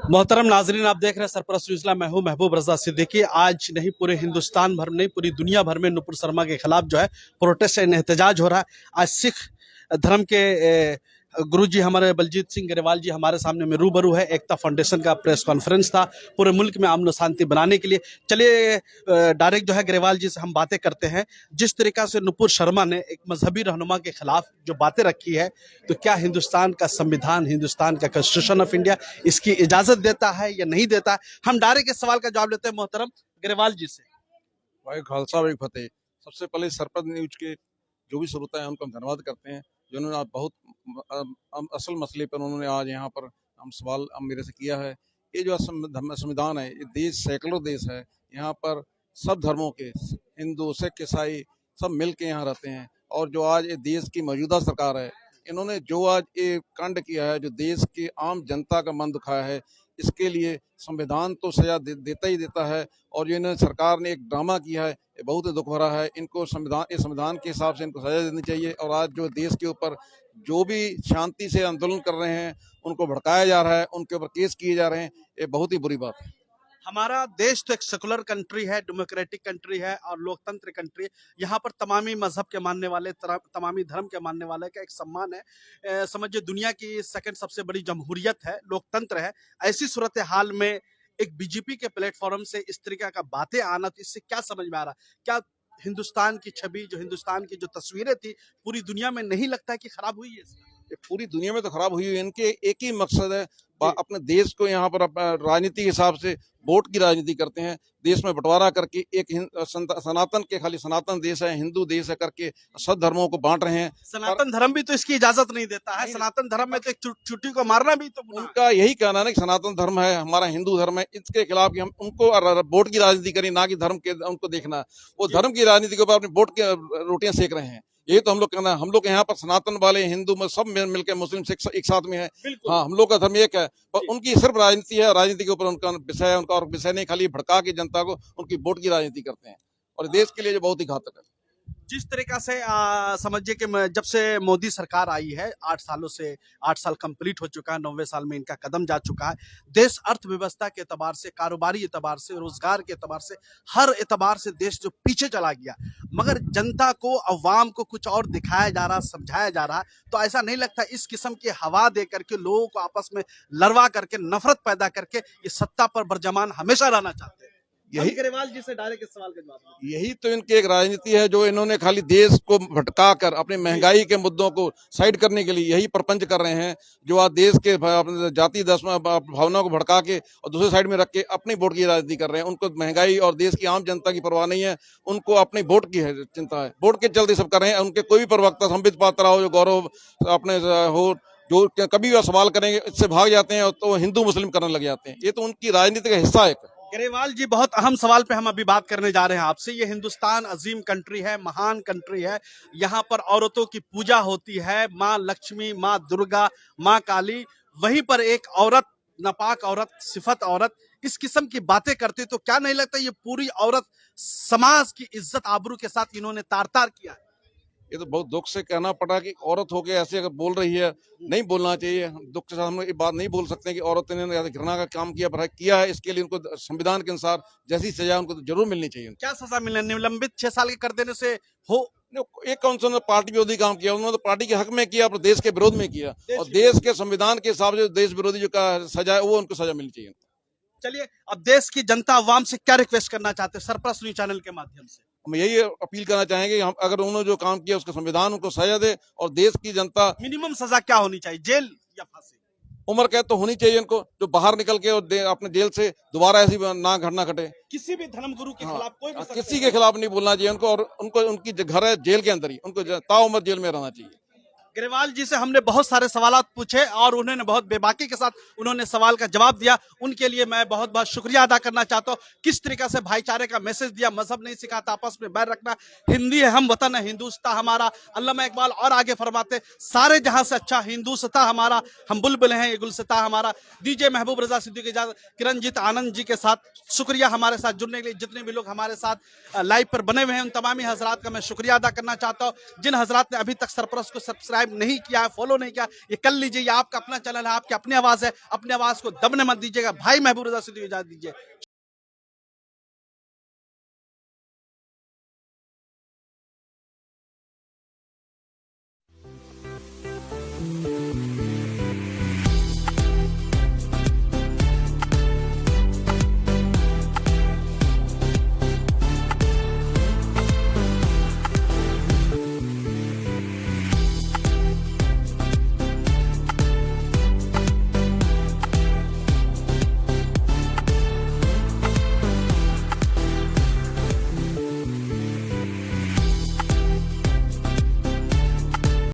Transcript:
मोहतरम नाजरीन, आप देख रहे हैं सरपरस्त न्यूज़। मैं हूं महबूब रजा सिद्दीकी। आज नहीं पूरे हिंदुस्तान भर में नहीं पूरी दुनिया भर में नुपुर शर्मा के खिलाफ जो है प्रोटेस्ट एंड एहतजाज हो रहा है। आज सिख धर्म के गुरु जी हमारे बलजीत सिंह ग्रेवाल जी हमारे सामने में रूबरू है। एकता फाउंडेशन का प्रेस कॉन्फ्रेंस था पूरे मुल्क में अमन शांति बनाने के लिए। चलिए डायरेक्ट जो है ग्रेवाल जी से हम बातें करते हैं। जिस तरीका से नुपुर शर्मा ने एक मजहबी रहनुमा के खिलाफ जो बातें रखी है, तो क्या हिंदुस्तान का संविधान, हिंदुस्तान का कॉन्स्टिट्यूशन ऑफ इंडिया इसकी इजाजत देता है या नहीं देता है? हम डायरेक्ट इस सवाल का जवाब लेते हैं मोहतरम ग्रेवाल जी से। भाई खालसा भाई फतेह। सबसे पहले सरपंच न्यूज के जो भी श्रोता है उनको हम धन्यवाद करते हैं, जिन्होंने आज बहुत असल मसले पर उन्होंने आज यहाँ पर हम सवाल मेरे से किया है। ये जो संविधान है, ये देश सेकुलर देश है। यहाँ पर सब धर्मों के, हिंदू सिख ईसाई सब मिल के यहाँ रहते हैं। और जो आज ये देश की मौजूदा सरकार है, इन्होंने जो आज ये कांड किया है, जो देश की आम जनता का मन दुखाया है, इसके लिए संविधान तो सजा देता ही देता है। और जो इन्होंने सरकार ने एक ड्रामा किया है, ये बहुत ही दुख भरा है। इनको संविधान के हिसाब से इनको सजा देनी चाहिए। और आज जो देश के ऊपर जो भी शांति से आंदोलन कर रहे हैं, उनको भड़काया जा रहा है, उनके ऊपर केस किए जा रहे हैं, ये बहुत ही बुरी बात है। हमारा देश तो एक सेकुलर कंट्री है, डेमोक्रेटिक कंट्री है और लोकतंत्र कंट्री है। यहाँ पर तमामी मजहब के मानने वाले, तमामी धर्म के मानने वाले का एक सम्मान है। समझिए दुनिया की सेकंड सबसे बड़ी जमहूरियत है, लोकतंत्र है। ऐसी सूरत हाल में एक बीजेपी के प्लेटफॉर्म से इस तरीके का बातें आना, तो इससे क्या समझ में आ रहा? क्या हिंदुस्तान की छवि, जो हिंदुस्तान की जो तस्वीरें थी पूरी दुनिया में, नहीं लगता है कि खराब हुई है? ये पूरी दुनिया में तो खराब हुई है। इनके एक ही मकसद है, अपने देश को यहाँ पर राजनीति के हिसाब से वोट की राजनीति करते हैं। देश में बंटवारा करके एक सनातन के, खाली सनातन देश है, हिंदू देश है करके सब धर्मों को बांट रहे हैं। सनातन धर्म भी तो इसकी इजाजत नहीं देता है। सनातन धर्म में तो एक चुट्टी को मारना भी तो उनका यही कहना है कि सनातन धर्म है, हमारा हिंदू धर्म है, इसके खिलाफ हम उनको वोट की राजनीति करें, ना कि धर्म के उनको देखना। वो धर्म की राजनीति के ऊपर अपनी वोट की रोटियां सेक रहे हैं। यही तो हम लोग कहना है। हम लोग यहाँ पर सनातन वाले, हिंदू में सब मिलकर, मुस्लिम सिख एक साथ में है। हाँ, हम लोग का धर्म एक है, और उनकी सिर्फ राजनीति है। राजनीति के ऊपर उनका विषय है, उनका और विषय नहीं, खाली भड़का के जनता को उनकी वोट की राजनीति करते हैं, और देश के लिए जो बहुत ही घातक है। जिस तरीका से समझिए कि जब से मोदी सरकार आई है, 8 सालों से 8 साल कंप्लीट हो चुका है, 9वें साल में इनका कदम जा चुका है। देश अर्थव्यवस्था के एतबार से, कारोबारी एतबार से, रोजगार के एतबार से, हर एतबार से देश जो पीछे चला गया। मगर जनता को, अवाम को कुछ और दिखाया जा रहा, समझाया जा रहा। तो ऐसा नहीं लगता इस किस्म की हवा दे करके, लोगों को आपस में लड़वा करके, नफरत पैदा करके ये सत्ता पर बरजमान हमेशा रहना चाहते हैं? यही ग्रेवाल जी से डायरेक्ट इस सवाल का जवाब। यही तो इनकी एक राजनीति है, जो इन्होंने खाली देश को भटका कर अपने महंगाई के मुद्दों को साइड करने के लिए यही प्रपंच कर रहे हैं। जो आज देश के अपने जाति भावनाओं को भड़का के और दूसरे साइड में रख के अपनी वोट की राजनीति कर रहे हैं। उनको महंगाई और देश की आम जनता की परवाह नहीं है, उनको अपनी वोट की चिंता है। वोट के चलते सब कर रहे हैं। उनके कोई भी प्रवक्ता, संबित पात्रा हो, जो गौरव अपने हो, जो कभी भी सवाल करेंगे इससे भाग जाते हैं, तो हिंदू मुस्लिम करने लग जाते हैं। ये तो उनकी राजनीति का हिस्सा है। ग्रेवाल जी, बहुत अहम सवाल पे हम अभी बात करने जा रहे हैं आपसे। ये हिंदुस्तान अजीम कंट्री है, महान कंट्री है। यहाँ पर औरतों की पूजा होती है, माँ लक्ष्मी, माँ दुर्गा, माँ काली। वहीं पर एक औरत, नापाक औरत, सिफत औरत, इस किस्म की बातें करती, तो क्या नहीं लगता ये पूरी औरत समाज की इज्जत आबरू के साथ इन्होंने तार तार किया? ये तो बहुत दुख से कहना पड़ा कि औरत होके ऐसे अगर बोल रही है, नहीं बोलना चाहिए। दुख के साथ हम ये बात नहीं बोल सकते कि औरत ने घृणा का काम किया है। इसके लिए उनको संविधान के अनुसार जैसी सजा उनको तो जरूर मिलनी चाहिए। क्या सजा मिलने? निलंबित 6 साल के कर देने से हो? एक कौन सा पार्टी विरोधी काम किया? उन्होंने तो पार्टी के हक में किया, पर देश के विरोध में किया। और देश के संविधान के हिसाब से देश विरोधी जो का सजा है, वो उनको सजा मिलनी चाहिए। चलिए, अब देश की जनता अवाम से क्या रिक्वेस्ट करना चाहते हैं सरपरस्त न्यूज़ चैनल के माध्यम से? हम यही अपील करना चाहेंगे, हम अगर उन्होंने जो काम किया उसका संविधान उनको सजा दे, और देश की जनता। मिनिमम सजा क्या होनी चाहिए, जेल या फांसी? उम्र कैद तो होनी चाहिए इनको, जो बाहर निकल के और अपने जेल से दोबारा ऐसी ना घटना घटे। किसी भी धर्म गुरु के खिलाफ कोई भी किसी के खिलाफ नहीं बोलना चाहिए उनको, और उनको उनकी घर है जेल के अंदर ही, उनको ताउम्र जेल में रहना चाहिए। ग्रेवाल जी से हमने बहुत सारे सवाल पूछे और उन्होंने बहुत बेबाकी के साथ उन्होंने सवाल का जवाब दिया। उनके लिए मैं बहुत बहुत शुक्रिया अदा करना चाहता हूँ। किस तरीके से भाईचारे का मैसेज दिया, मजहब नहीं सिखाता आपस में बैर रखना, हिंदी है हम वतन है हिंदुस्तान हमारा। अल्लामा इकबाल और आगे फरमाते, सारे जहां से अच्छा हिंदुस्तान हमारा, हम बुलबुल हैं ये गुलसिता हमारा। दीजिए महबूब रजा सिद्दीकी इजाजत, किरणजीत आनंद जी के साथ शुक्रिया हमारे साथ जुड़ने के लिए। जितने भी लोग हमारे साथ लाइव पर बने हुए हैं, उन तमामी हजरात का मैं शुक्रिया अदा करना चाहता हूँ। जिन हजरात ने अभी तक सरपरस्त को सब्सक्राइब सब्सक्राइब नहीं किया है, फॉलो नहीं किया, ये कर लीजिए। ये आपका अपना चैनल है, आपकी अपनी आवाज है, अपनी आवाज को दबने मत दीजिएगा। भाई महबूब रजा सिद्दीकी को इजाजत दीजिए।